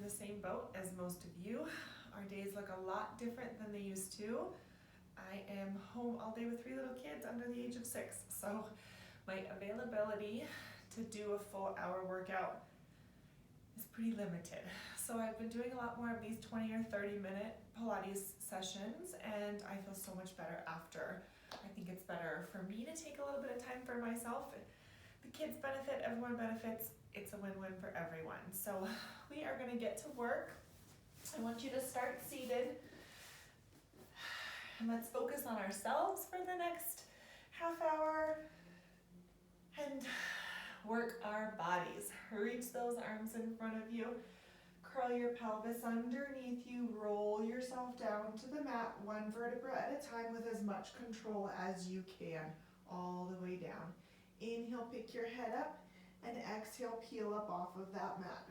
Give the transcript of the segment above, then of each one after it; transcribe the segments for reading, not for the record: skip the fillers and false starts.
in the same boat as most of you. Our days look a lot different than they used to. I am home all day with 3 little kids under the age of 6, so my availability to do a full hour workout is pretty limited. So I've been doing a lot more of these 20 or 30-minute Pilates sessions, and I feel so much better after. I think it's better for me to take a little bit of time for myself. The kids benefit, everyone benefits. It's a win-win for everyone. So we are gonna get to work. I want you to start seated. And let's focus on ourselves for the next half hour and work our bodies. Reach those arms in front of you. Curl your pelvis underneath you. Roll yourself down to the mat, 1 vertebra at a time with as much control as you can, all the way down. Inhale, pick your head up, and exhale, peel up off of that mat.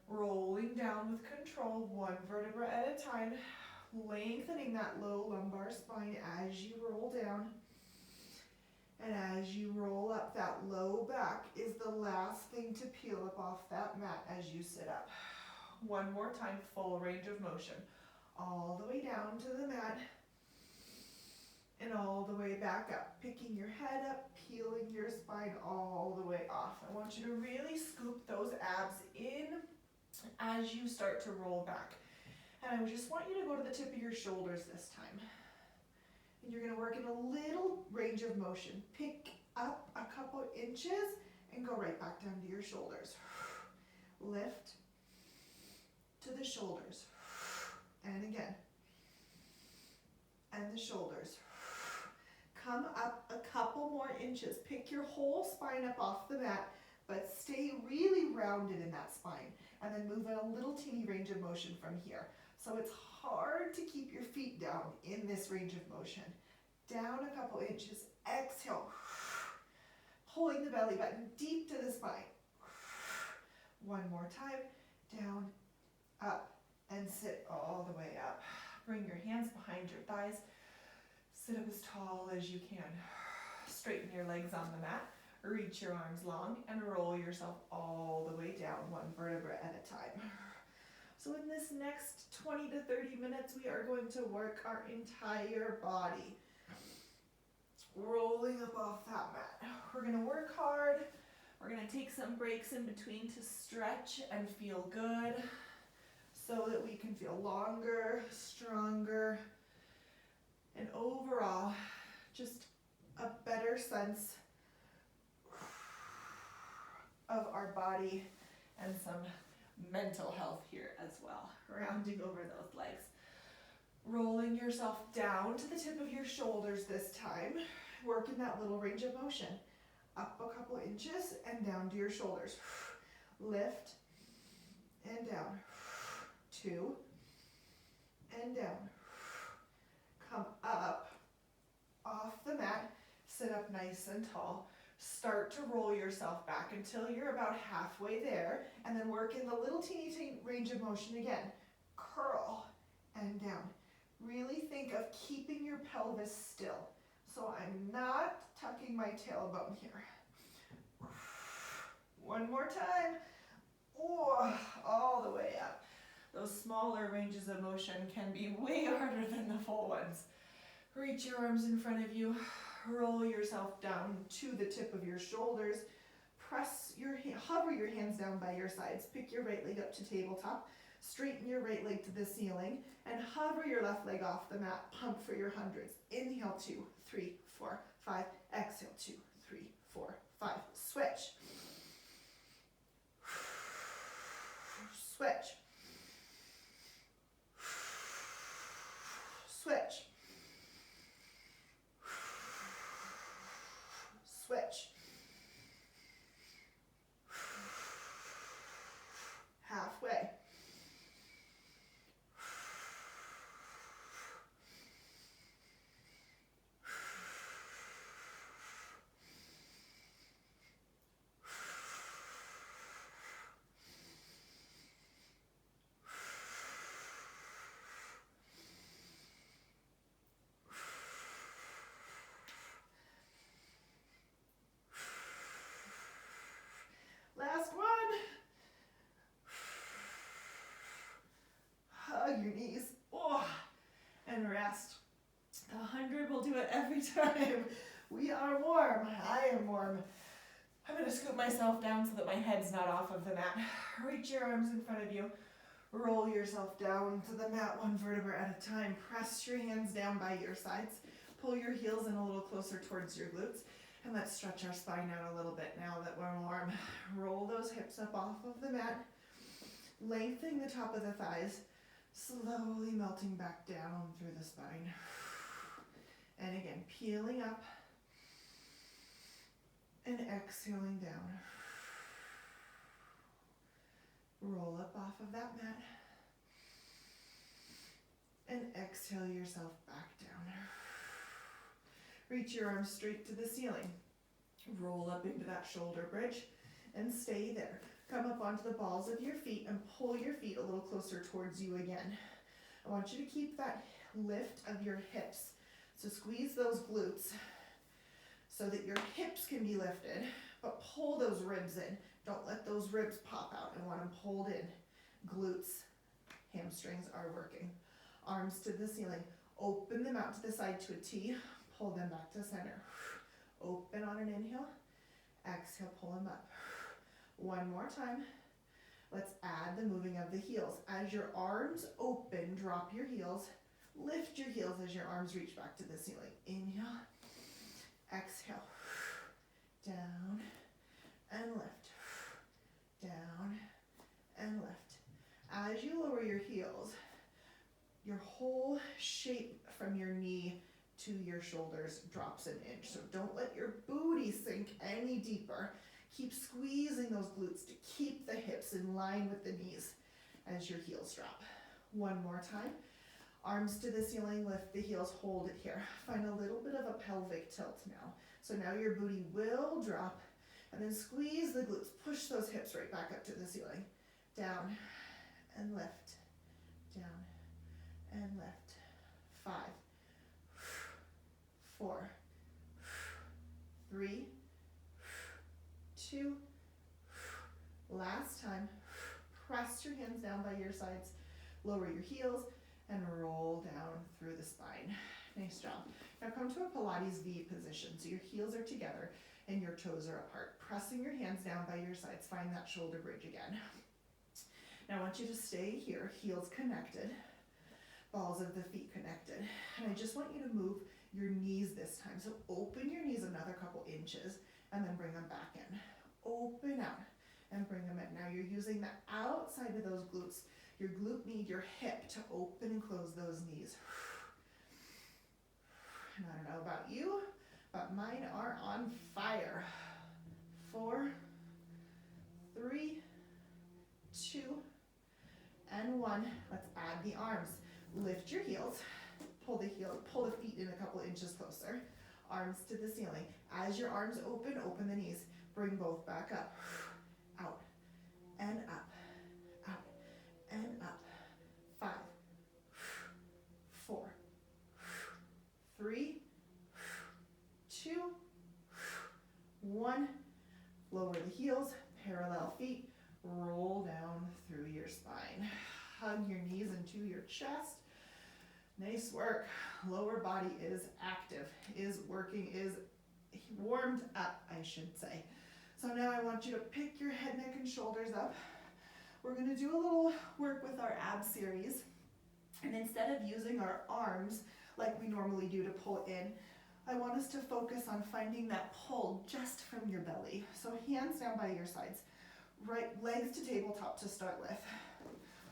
Rolling down with control, 1 vertebra at a time, lengthening that low lumbar spine as you roll down. And as you roll up, that low back is the last thing to peel up off that mat as you sit up. 1 more time, full range of motion. All the way down to the mat and all the way back up. Picking your head up, peeling your spine all the way off. I want you to really scoop those abs in as you start to roll back. And I just want you to go to the tip of your shoulders this time. And you're gonna work in a little range of motion. Pick up a couple inches and go right back down to your shoulders. Lift to the shoulders. And again. And the shoulders. Come up a couple more inches. Pick your whole spine up off the mat, but stay really rounded in that spine. And then move in a little teeny range of motion from here. So it's hard to keep your feet down in this range of motion. Down a couple inches, exhale. Pulling the belly button deep to the spine. 1 more time, down, up, and sit all the way up. Bring your hands behind your thighs. Sit up as tall as you can. Straighten your legs on the mat. Reach your arms long and roll yourself all the way down, 1 vertebra at a time. So in this next 20 to 30 minutes, we are going to work our entire body. Rolling up off that mat. We're gonna work hard. We're gonna take some breaks in between to stretch and feel good so that we can feel longer, stronger, and overall, just a better sense of our body and some mental health here as well. Rounding over those legs. Rolling yourself down to the tip of your shoulders this time. Work in that little range of motion. Up a couple inches and down to your shoulders. Lift and down. 2 and down. Come up off the mat. Sit up nice and tall. Start to roll yourself back until you're about halfway there, and then work in the little teeny range of motion again. Curl and down. Really think of keeping your pelvis still. So I'm not tucking my tailbone here. 1 more time. Oh, all the way up. Those smaller ranges of motion can be way harder than the full ones. Reach your arms in front of you. Roll yourself down to the tip of your shoulders. Hover your hands down by your sides. Pick your right leg up to tabletop. Straighten your right leg to the ceiling. And hover your left leg off the mat. Pump for your hundreds. Inhale, 2, 3, 4, 5. Exhale, 2, 3, 4, 5. Switch. Switch. Switch. Switch. Halfway. every time. We are warm. I am warm. I'm going to scoop myself down so that my head's not off of the mat. Reach your arms in front of you. Roll yourself down to the mat, one vertebra at a time. Press your hands down by your sides. Pull your heels in a little closer towards your glutes. And let's stretch our spine out a little bit now that we're warm. Roll those hips up off of the mat. Lengthening the top of the thighs. Slowly melting back down through the spine. And again, peeling up. And exhaling down. Roll up off of that mat. And exhale yourself back down. Reach your arms straight to the ceiling. Roll up into that shoulder bridge and stay there. Come up onto the balls of your feet and pull your feet a little closer towards you again. I want you to keep that lift of your hips. So squeeze those glutes so that your hips can be lifted, but pull those ribs in. Don't let those ribs pop out. I want them pulled in. Glutes, hamstrings are working. Arms to the ceiling. Open them out to the side to a T. Pull them back to center. Open on an inhale. Exhale, pull them up. One more time. Let's add the moving of the heels. As your arms open, drop your heels. Lift your heels as your arms reach back to the ceiling. Inhale. Exhale. Down and lift. Down and lift. As you lower your heels, your whole shape from your knee to your shoulders drops an inch. So don't let your booty sink any deeper. Keep squeezing those glutes to keep the hips in line with the knees as your heels drop. One more time. Arms to the ceiling, lift the heels, hold it here. Find a little bit of a pelvic tilt now. So now your booty will drop, and then squeeze the glutes. Push those hips right back up to the ceiling. Down and lift. Down and lift. 5, 4, 3, 2, last time. Press your hands down by your sides. Lower your heels and roll down through the spine. Nice job. Now come to a Pilates V position. So your heels are together and your toes are apart. Pressing your hands down by your sides. Find that shoulder bridge again. Now I want you to stay here, heels connected, balls of the feet connected. And I just want you to move your knees this time. So open your knees another couple inches and then bring them back in. Open out and bring them in. Now you're using the outside of those glutes. Your glute med, your hip, to open and close those knees. And I don't know about you, but mine are on fire. 4, 3, 2, and 1. Let's add the arms. Lift your heels. Pull the feet in a couple inches closer. Arms to the ceiling. As your arms open, open the knees. Bring both back up. Out and up. Out and up. 5, 4, 3, 2, 1. Lower the heels, parallel feet. Roll down through your spine. Hug your knees into your chest. Nice work. Lower body is active, is working, is warmed up, I should say. So now I want you to pick your head, neck, and shoulders up. We're going to do a little work with our ab series. And instead of using our arms like we normally do to pull in, I want us to focus on finding that pull just from your belly. So hands down by your sides. Right legs to tabletop to start with.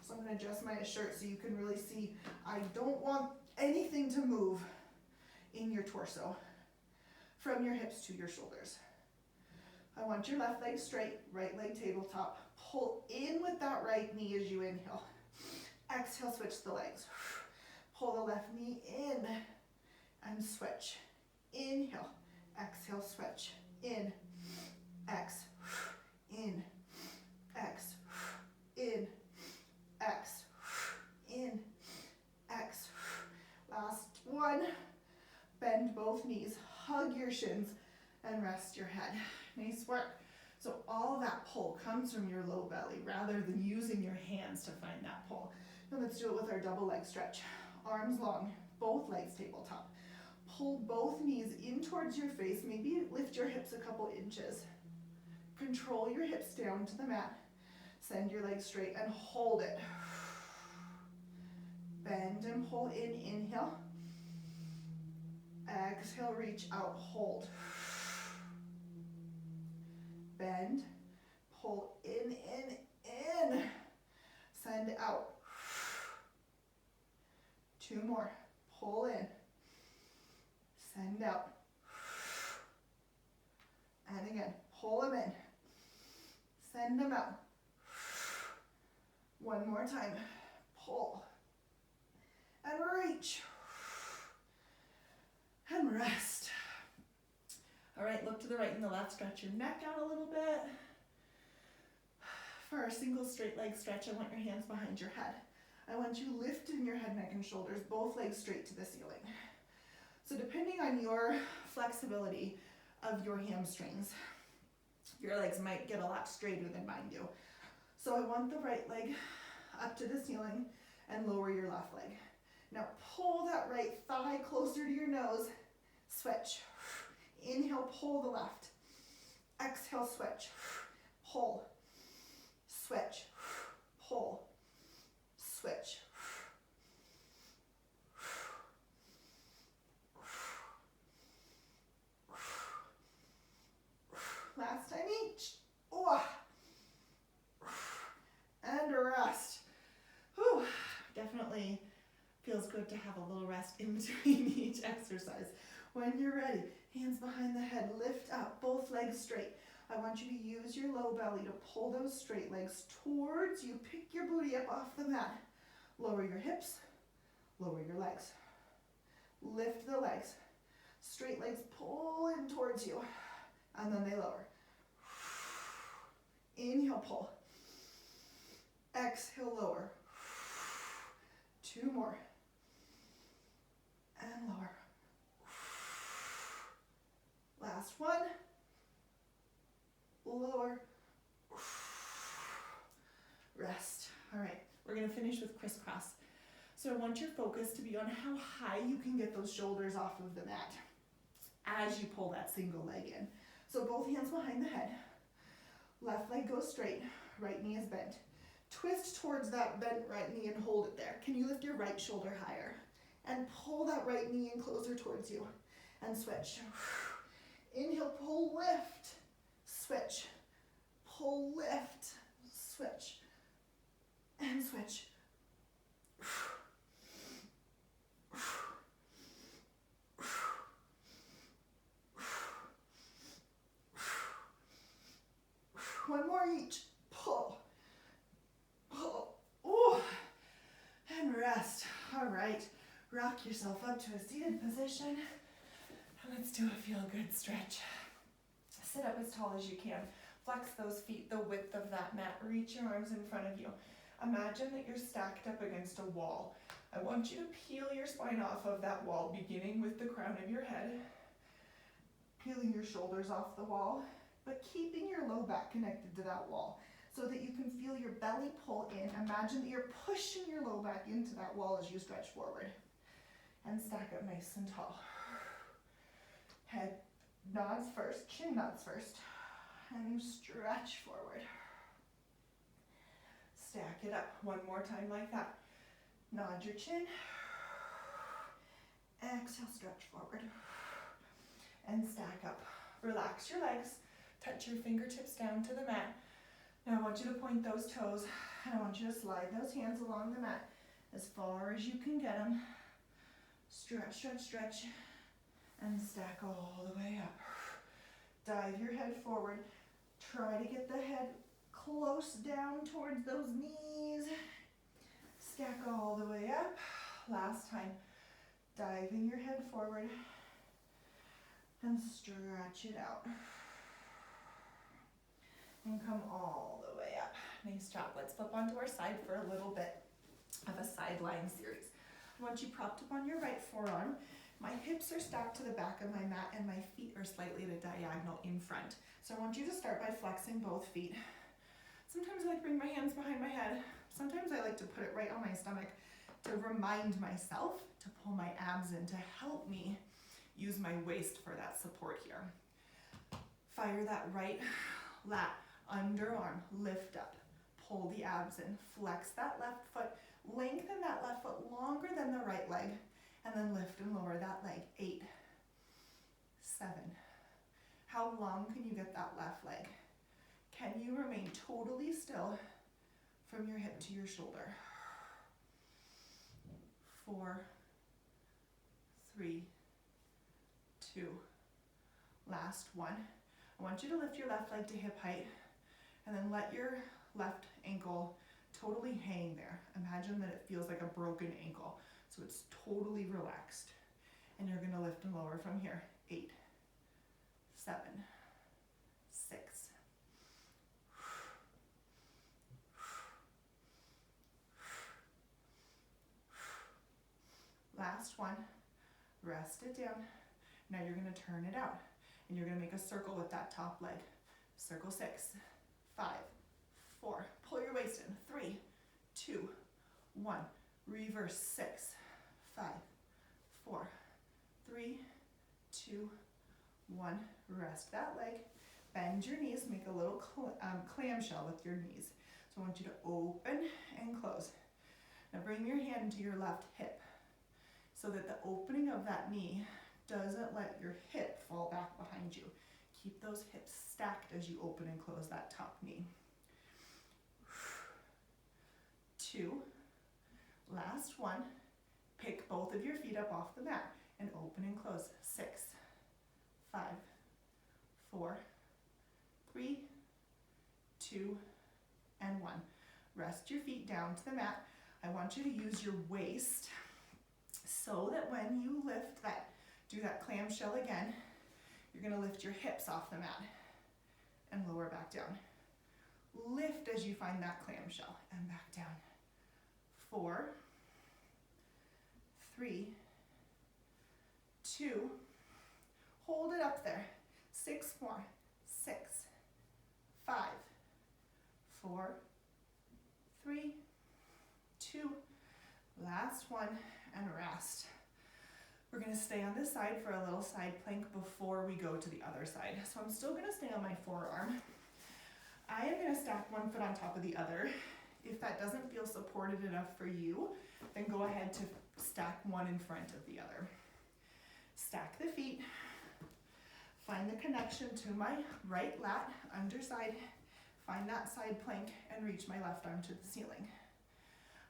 So I'm going to adjust my shirt so you can really see. I don't want anything to move in your torso from your hips to your shoulders. I want your left leg straight, right leg tabletop. Pull in with that right knee as you inhale. Exhale, switch the legs. Pull the left knee in and switch. Inhale, exhale, switch. In, X, in, X, in, X, in, X. Last one. Bend both knees, hug your shins, and rest your head. Nice work. So all that pull comes from your low belly rather than using your hands to find that pull. Now let's do it with our double leg stretch. Arms long, both legs tabletop. Pull both knees in towards your face. Maybe lift your hips a couple inches. Control your hips down to the mat. Send your legs straight and hold it. Bend and pull in, inhale. Exhale, reach out, hold. Bend, pull in, send out. 2 more, pull in, send out. And again, pull them in, send them out. 1 more time, pull, and reach, and rest. All right, look to the right and the left, stretch your neck out a little bit. For our single straight leg stretch, I want your hands behind your head. I want you lifting your head, neck, and shoulders, both legs straight to the ceiling. So depending on your flexibility of your hamstrings, your legs might get a lot straighter than mine do. So I want the right leg up to the ceiling and lower your left leg. Now pull that right thigh closer to your nose, switch. Inhale, pull the left. Exhale, switch. Pull, switch, pull, switch. Last time each. Oh. And rest. Whew. Definitely feels good to have a little rest in between each exercise. When you're ready, hands behind the head, lift up, both legs straight. I want you to use your low belly to pull those straight legs towards you. Pick your booty up off the mat. Lower your hips, lower your legs. Lift the legs. Straight legs pull in towards you, and then they lower. Inhale, pull. Exhale, lower. 2 more. And lower. Last one. Lower. Rest. All right, we're gonna finish with crisscross. So I want your focus to be on how high you can get those shoulders off of the mat as you pull that single leg in. So both hands behind the head. Left leg goes straight, right knee is bent. Twist towards that bent right knee and hold it there. Can you lift your right shoulder higher? And pull that right knee in closer towards you. And switch. Inhale, pull, lift, switch. Pull, lift, switch. And switch. One more each. Pull. Pull. Ooh. And rest. All right. Rock yourself up to a seated position. And let's do a feel-good stretch. Sit up as tall as you can. Flex those feet the width of that mat. Reach your arms in front of you. Imagine that you're stacked up against a wall. I want you to peel your spine off of that wall, beginning with the crown of your head. Peeling your shoulders off the wall, but keeping your low back connected to that wall so that you can feel your belly pull in. Imagine that you're pushing your low back into that wall as you stretch forward. And stack up nice and tall. Head nods first, chin nods first. And stretch forward. Stack it up. One more time like that. Nod your chin. Exhale, stretch forward. And stack up. Relax your legs. Touch your fingertips down to the mat. Now I want you to point those toes, and I want you to slide those hands along the mat as far as you can get them. Stretch, stretch, stretch, and stack all the way up. Dive your head forward. Try to get the head close down towards those knees. Stack all the way up. Last time. Diving your head forward and stretch it out. And come all the way up. Nice job. Let's flip onto our side for a little bit of a side lying series. I want you propped up on your right forearm. My hips are stacked to the back of my mat and my feet are slightly at a diagonal in front. So I want you to start by flexing both feet. Sometimes I like to bring my hands behind my head. Sometimes I like to put it right on my stomach to remind myself to pull my abs in to help me use my waist for that support here. Fire that right lat, underarm, lift up, pull the abs in, flex that left foot, lengthen that left foot longer than the right leg, and then lift and lower that leg. 8, 7. How long can you get that left leg? Can you remain totally still from your hip to your shoulder? 4, 3, 2. Last one. I want you to lift your left leg to hip height and then let your left ankle totally hang there. Imagine that it feels like a broken ankle. So it's totally relaxed. And you're gonna lift and lower from here. 8, 7, 6. Last one. Rest it down. Now you're gonna turn it out. And you're gonna make a circle with that top leg. Circle 6, 5, 4. Pull your waist in. 3, 2, 1. Reverse 6, 5, 4, 3, 2, 1. Rest that leg. Bend your knees. Make a little clamshell with your knees. So I want you to open and close. Now bring your hand to your left hip so that the opening of that knee doesn't let your hip fall back behind you. Keep those hips stacked as you open and close that top knee. 2. Last one. Pick both of your feet up off the mat and open and close. 6, 5, 4, 3, 2, and 1. Rest your feet down to the mat. I want you to use your waist so that when you lift that, do that clamshell again, you're gonna lift your hips off the mat and lower back down. Lift as you find that clamshell and back down. 4, 3, 2, hold it up there. 6 more. 6, 5, 4, 3, 2, last one, and rest. We're gonna stay on this side for a little side plank before we go to the other side. So I'm still gonna stay on my forearm. I am gonna stack one foot on top of the other. If that doesn't feel supported enough for you, then go ahead to stack one in front of the other. Stack the feet. Find the connection to my right lat, underside. Find that side plank and reach my left arm to the ceiling.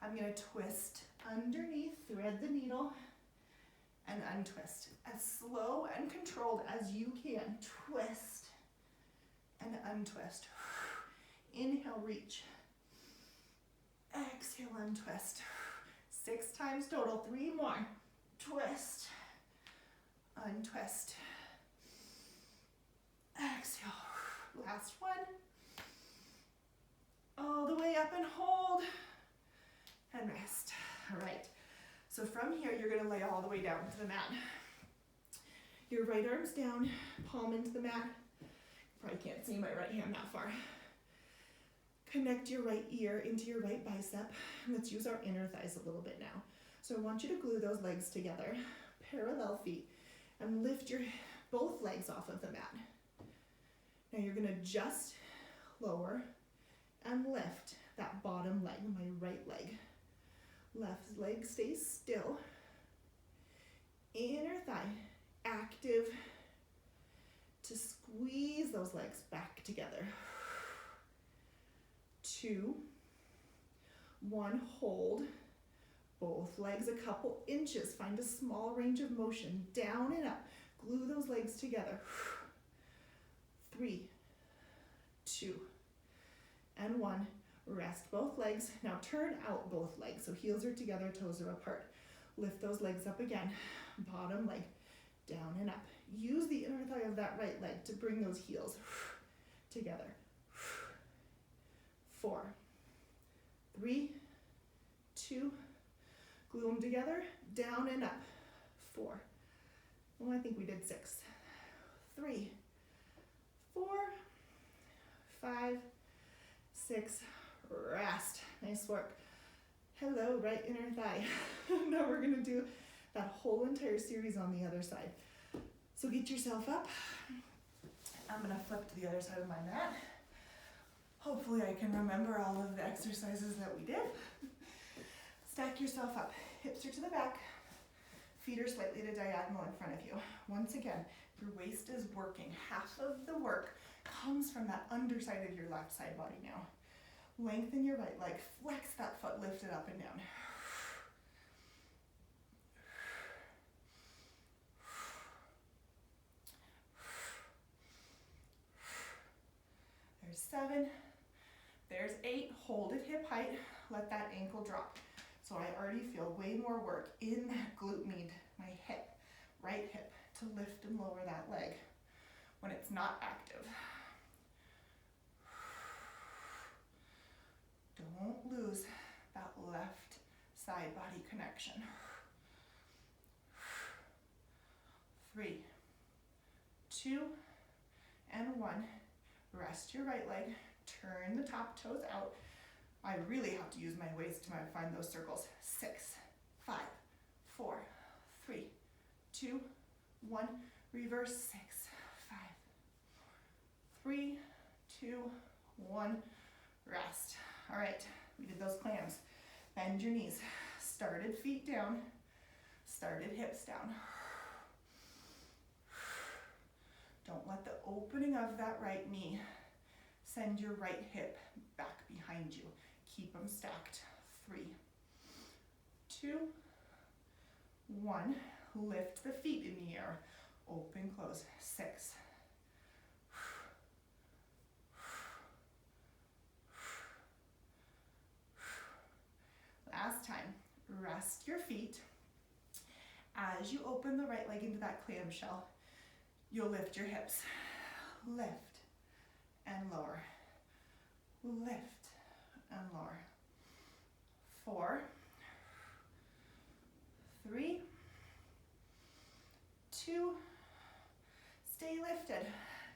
I'm gonna twist underneath, thread the needle, and untwist. As slow and controlled as you can. Twist and untwist. Inhale, reach. Exhale, untwist. 6 times total, 3 more. Twist, untwist. Exhale, last one. All the way up and hold, and rest. All right, so from here, you're gonna lay all the way down to the mat. Your right arm's down, palm into the mat. Probably can't see my right hand that far. Connect your right ear into your right bicep. Let's use our inner thighs a little bit now. So I want you to glue those legs together, parallel feet, and lift your both legs off of the mat. Now you're gonna just lower and lift that bottom leg, my right leg. Left leg stays still. Inner thigh active to squeeze those legs back together. 2, 1, hold. Both legs a couple inches. Find a small range of motion. Down and up. Glue those legs together. 3, 2, and 1. Rest both legs. Now turn out both legs. So heels are together, toes are apart. Lift those legs up again. Bottom leg down and up. Use the inner thigh of that right leg to bring those heels together. 4, 3, 2, glue them together, down and up. 4, well, I think we did 6. 3, 4, 5, 6, rest. Nice work. Hello, right inner thigh. Now we're gonna do that whole entire series on the other side. So get yourself up. I'm gonna flip to the other side of my mat. Hopefully I can remember all of the exercises that we did. Stack yourself up, hips are to the back, feet are slightly to diagonal in front of you. Once again, your waist is working. Half of the work comes from that underside of your left side body now. Lengthen your right leg, flex that foot, lift it up and down. There's 7, there's 8, hold it hip height, let that ankle drop. So I already feel way more work in that glute med, my hip, right hip, to lift and lower that leg when it's not active. Don't lose that left side body connection. 3, 2, and 1. Rest your right leg, turn the top toes out. I really have to use my waist to find those circles. 6, 5, 4, 3, 2, 1. Reverse 6, 5, 3, 2, 1. Rest. All right, we did those clams. Bend your knees. Started feet down, started hips down. Don't let the opening of that right knee send your right hip back behind you. Keep them stacked. 3, 2, 1. Lift the feet in the air. Open, close. 6. Last time. Rest your feet. As you open the right leg into that clamshell, you'll lift your hips. Lift and lower. Lift and lower. 4, 3, 2, stay lifted.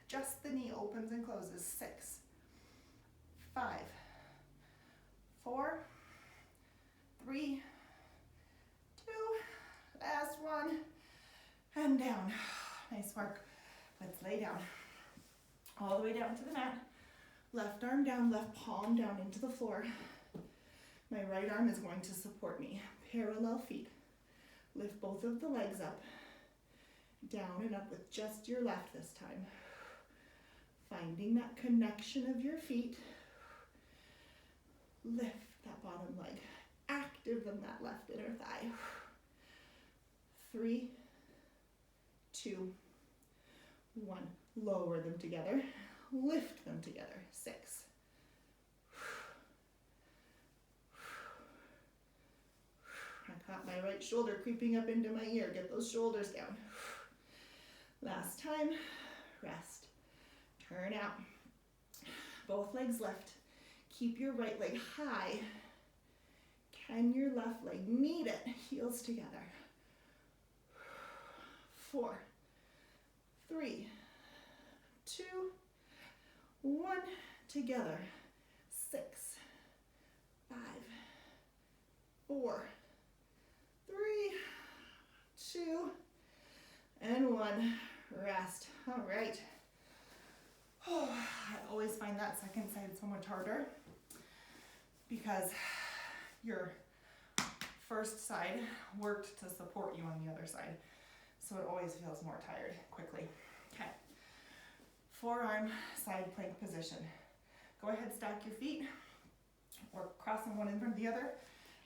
Just the knee opens and closes. 6, 5, 4, 3, 2, last one, and down. Nice work. Let's lay down. All the way down to the mat. Left arm down, left palm down into the floor. My right arm is going to support me. Parallel feet. Lift both of the legs up. Down and up with just your left this time. Finding that connection of your feet. Lift that bottom leg. Active in that left inner thigh. 3, 2, 1. Lower them together. Lift them together. 6. I caught my right shoulder creeping up into my ear. Get those shoulders down. Last time. Rest. Turn out. Both legs lift. Keep your right leg high. Can your left leg meet it? Heels together. 4, 3, 2, 1. Together. 6, 5, 4, 3, 2, and 1. Rest. All right. Oh, I always find that second side so much harder because your first side worked to support you on the other side. So it always feels more tired quickly. Okay. Forearm side plank position. Go ahead, stack your feet or crossing one in front of the other.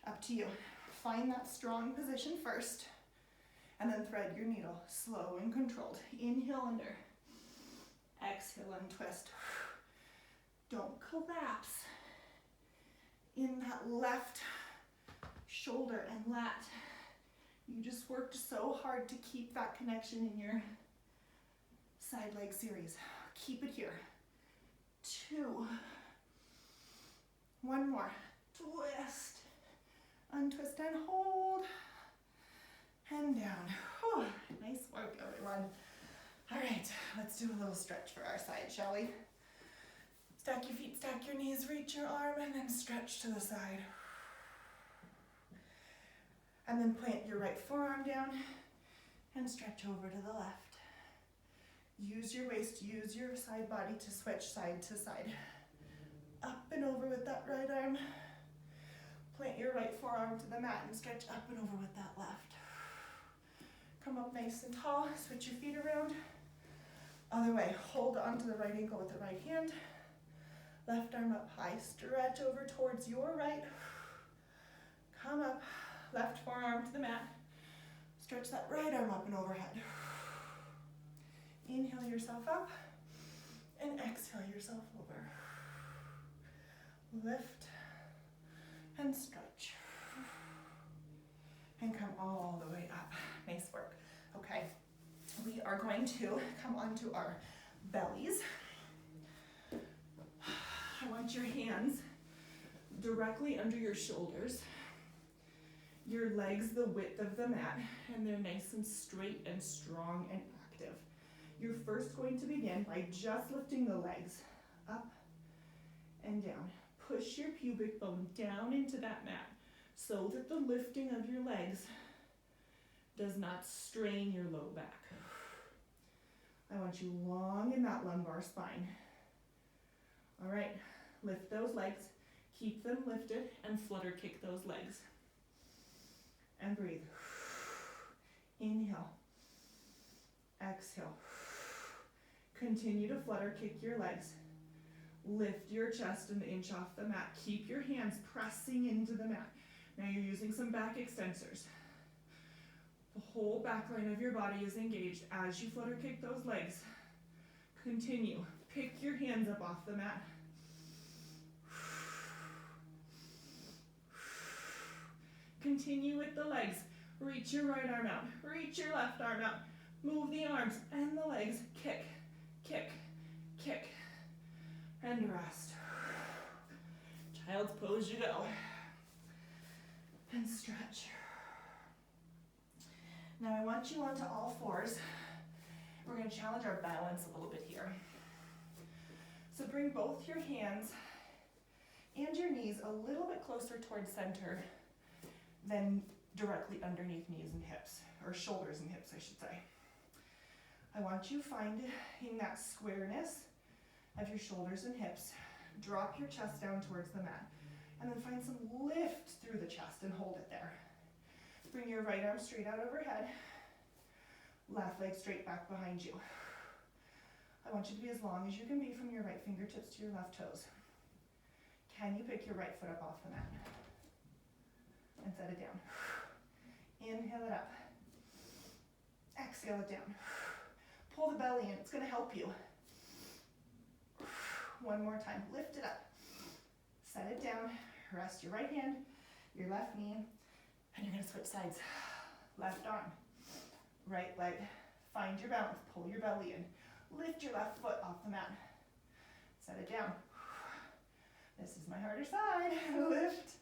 Up to you. Find that strong position first and then thread your needle. Slow and controlled. Inhale under. Exhale and twist. Don't collapse in that left shoulder and lat. You just worked so hard to keep that connection in your side leg series. Keep it here. 2. 1 more. Twist. Untwist and hold. And down. Whew. Nice work, everyone. All right, let's do a little stretch for our side, shall we? Stack your feet, stack your knees, reach your arm, and then stretch to the side. And then plant your right forearm down and stretch over to the left. Use your waist, use your side body to switch side to side. Up and over with that right arm. Plant your right forearm to the mat and stretch up and over with that left. Come up nice and tall, switch your feet around. Other way, hold onto the right ankle with the right hand. Left arm up high, stretch over towards your right. Come up, left forearm to the mat. Stretch that right arm up and overhead. Inhale yourself up and exhale yourself over. Lift and stretch. And come all the way up. Nice work. Okay, we are going to come onto our bellies. I want your hands directly under your shoulders. Your legs the width of the mat, and they're nice and straight and strong and active. You're first going to begin by just lifting the legs up and down. Push your pubic bone down into that mat so that the lifting of your legs does not strain your low back. I want you long in that lumbar spine. All right, lift those legs, keep them lifted, and flutter kick those legs. And breathe. Inhale. Exhale. Continue to flutter kick your legs. Lift your chest an inch off the mat. Keep your hands pressing into the mat. Now you're using some back extensors. The whole back line of your body is engaged as you flutter kick those legs. Continue. Pick your hands up off the mat. Continue with the legs. Reach your right arm out. Reach your left arm out. Move the arms and the legs. Kick, kick, kick. And rest. Child's pose you go. And stretch. Now I want you onto all fours. We're going to challenge our balance a little bit here. So bring both your hands and your knees a little bit closer towards center than directly underneath knees and hips, or shoulders and hips, I should say. I want you finding that squareness of your shoulders and hips. Drop your chest down towards the mat, and then find some lift through the chest and hold it there. Bring your right arm straight out overhead, left leg straight back behind you. I want you to be as long as you can be from your right fingertips to your left toes. Can you pick your right foot up off the mat? And set it down. Inhale it up. Exhale it down. Pull the belly in, it's going to help you. One more time, lift it up. Set it down, rest your right hand, your left knee, and you're going to switch sides. Left arm, right leg. Find your balance, pull your belly in. Lift your left foot off the mat. Set it down. This is my harder side. Lift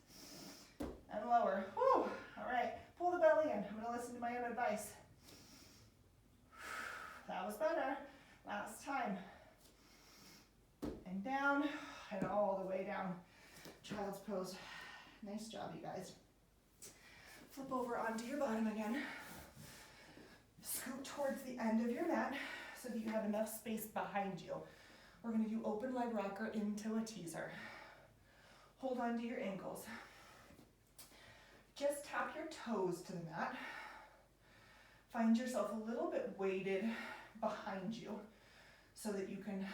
and lower. Whew. All right, pull the belly in. I'm going to listen to my own advice. That was better. Last time. And down, and all the way down. Child's pose. Nice job, you guys. Flip over onto your bottom again. Scoot towards the end of your mat so that you have enough space behind you. We're going to do open leg rocker into a teaser. Hold on to your ankles. Just tap your toes to the mat. Find yourself a little bit weighted behind you so that you can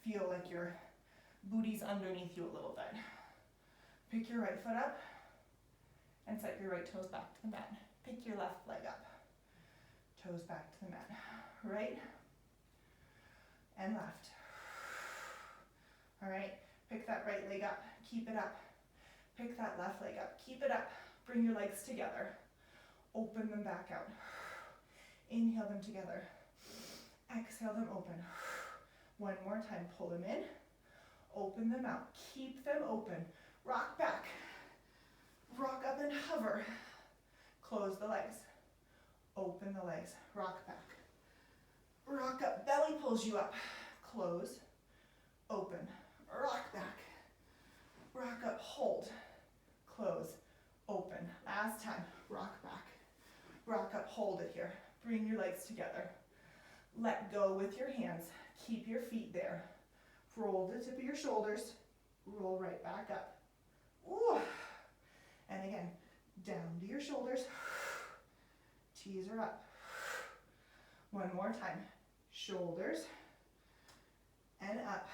feel like your booty's underneath you a little bit. Pick your right foot up and set your right toes back to the mat. Pick your left leg up. Toes back to the mat. Right and left. All right, pick that right leg up. Keep it up. Pick that left leg up. Keep it up. Bring your legs together. Open them back out. Inhale them together. Exhale them open. One more time. Pull them in. Open them out. Keep them open. Rock back. Rock up and hover. Close the legs. Open the legs. Rock back. Rock up. Belly pulls you up. Close. Open. Rock back. Rock up. Hold. Close. Open. Last time. Rock back. Rock up. Hold it here. Bring your legs together. Let go with your hands. Keep your feet there. Roll the tip of your shoulders. Roll right back up. Ooh. And again, down to your shoulders. Teaser up. One more time. Shoulders and up.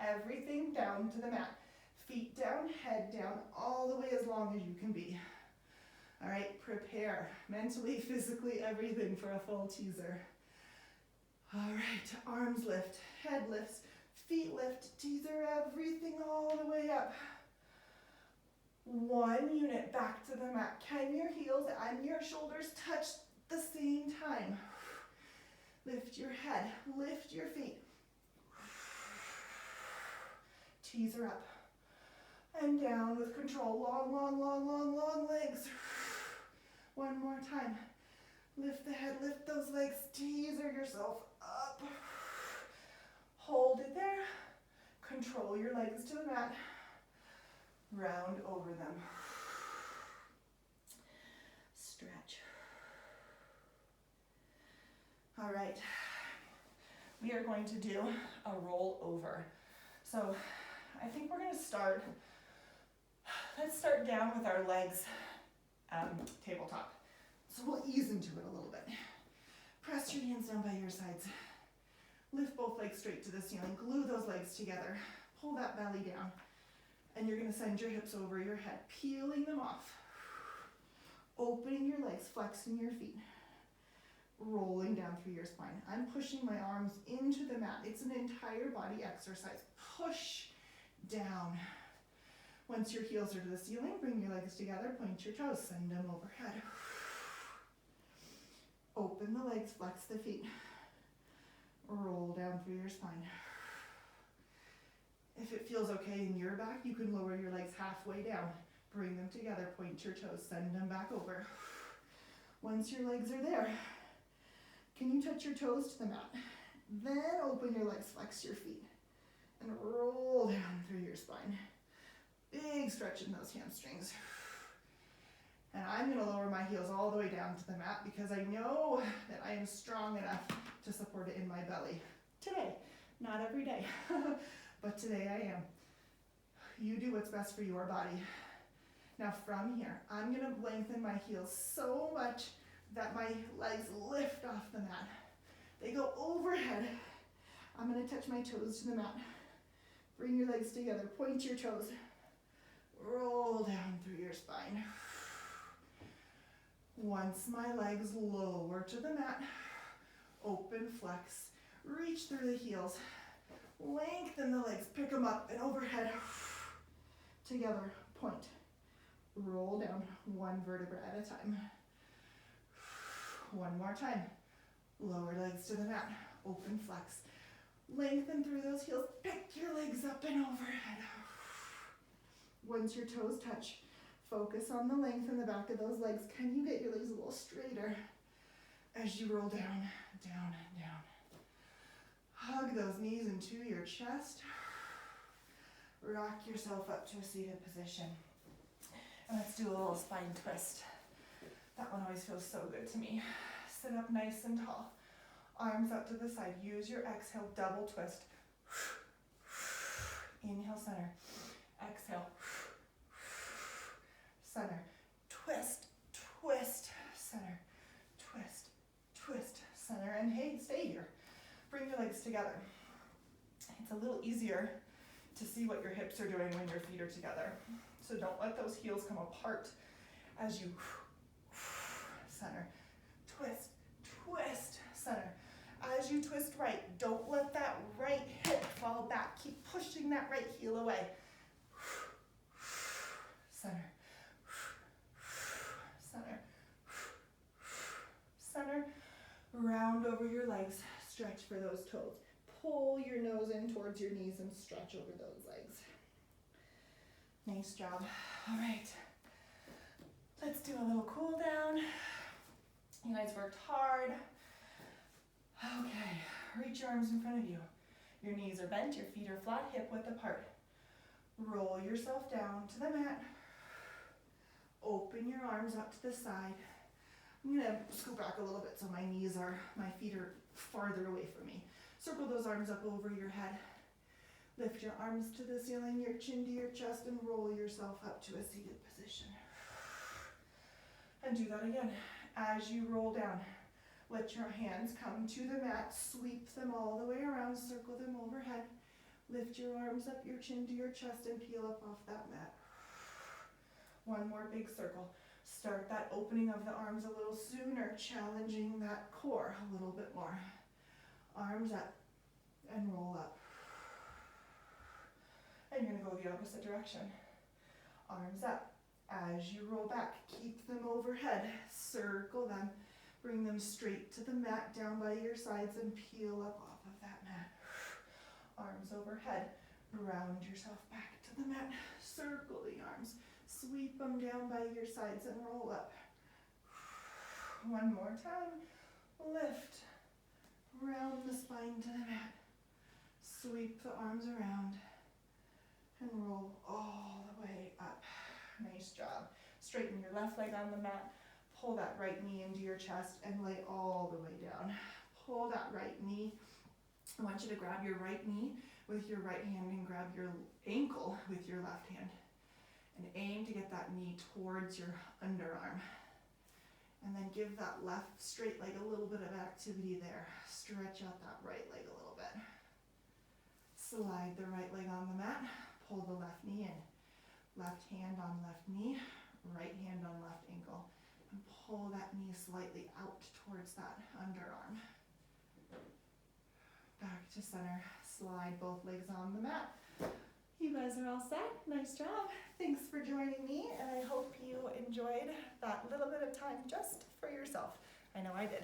Everything down to the mat. Feet down, head down, all the way as long as you can be. All right, prepare mentally, physically, everything for a full teaser. All right, arms lift, head lifts, feet lift, teaser everything all the way up. 1 unit back to the mat. Can your heels and your shoulders touch at the same time? Lift your head, lift your feet. Teaser up and down with control. Long, long, long, long, long legs. One more time. Lift the head, lift those legs, teaser yourself up. Hold it there. Control your legs to the mat. Round over them. Stretch. All right. We are going to do a roll over. So I think we're going to start, let's start down with our legs tabletop. So we'll ease into it a little bit. Press your hands down by your sides. Lift both legs straight to the ceiling. Glue those legs together. Pull that belly down. And you're going to send your hips over your head, peeling them off. Opening your legs, flexing your feet. Rolling down through your spine. I'm pushing my arms into the mat. It's an entire body exercise. Push down. Once your heels are to the ceiling, bring your legs together, point your toes, send them overhead. Open the legs, flex the feet. Roll down through your spine. If it feels okay in your back, you can lower your legs halfway down. Bring them together, point your toes, send them back over. Once your legs are there, can you touch your toes to the mat? Then open your legs, flex your feet, and roll down through your spine. Big stretch in those hamstrings. And I'm going to lower my heels all the way down to the mat because I know that I am strong enough to support it in my belly. Today, not every day, but today I am. You do what's best for your body. Now from here, I'm going to lengthen my heels so much that my legs lift off the mat. They go overhead. I'm going to touch my toes to the mat. Bring your legs together, point your toes. Roll down through your spine. Once my legs lower to the mat, open, flex, reach through the heels, lengthen the legs, pick them up and overhead. Together, point. Roll down 1 vertebra at a time. One more time. Lower legs to the mat, open, flex. Lengthen through those heels, pick your legs up and overhead. Once your toes touch, focus on the length in the back of those legs. Can you get your legs a little straighter as you roll down, down, down? Hug those knees into your chest. Rock yourself up to a seated position. And let's do a little spine twist. That one always feels so good to me. Sit up nice and tall. Arms up to the side. Use your exhale, double twist. Inhale, center. Exhale. Center. Twist, twist, center. Twist, twist, center. And hey, stay here. Bring your legs together. It's a little easier to see what your hips are doing when your feet are together. So don't let those heels come apart as you center. Twist, twist, center. As you twist right, don't let that right hip fall back. Keep pushing that right heel away. Center. Center. Center. Round over your legs. Stretch for those toes. Pull your nose in towards your knees and stretch over those legs. Nice job. All right. Let's do a little cool down. You guys worked hard. Okay, reach your arms in front of you. Your knees are bent, your feet are flat, hip width apart. Roll yourself down to the mat. Open your arms up to the side. I'm gonna scoot back a little bit so my feet are farther away from me. Circle those arms up over your head. Lift your arms to the ceiling, your chin to your chest, and roll yourself up to a seated position. And do that again. As you roll down, let your hands come to the mat, sweep them all the way around, circle them overhead. Lift your arms up, your chin to your chest, and peel up off that mat. One more big circle. Start that opening of the arms a little sooner, challenging that core a little bit more. Arms up and roll up. And you're gonna go the opposite direction. Arms up. As you roll back, keep them overhead. Circle them. Bring them straight to the mat, down by your sides, and peel up off of that mat. Arms overhead. Round yourself back to the mat. Circle the arms. Sweep them down by your sides and roll up. One more time. Lift. Round the spine to the mat. Sweep the arms around. And roll all the way up. Nice job. Straighten your left leg on the mat. Pull that right knee into your chest and lay all the way down. Pull that right knee. I want you to grab your right knee with your right hand and grab your ankle with your left hand. And aim to get that knee towards your underarm. And then give that left straight leg a little bit of activity there. Stretch out that right leg a little bit. Slide the right leg on the mat. Pull the left knee in. Left hand on left knee, right hand on left ankle. And pull that knee slightly out towards that underarm. Back to center. Slide both legs on the mat. You guys are all set. Nice job. Thanks for joining me, and I hope you enjoyed that little bit of time just for yourself. I know I did.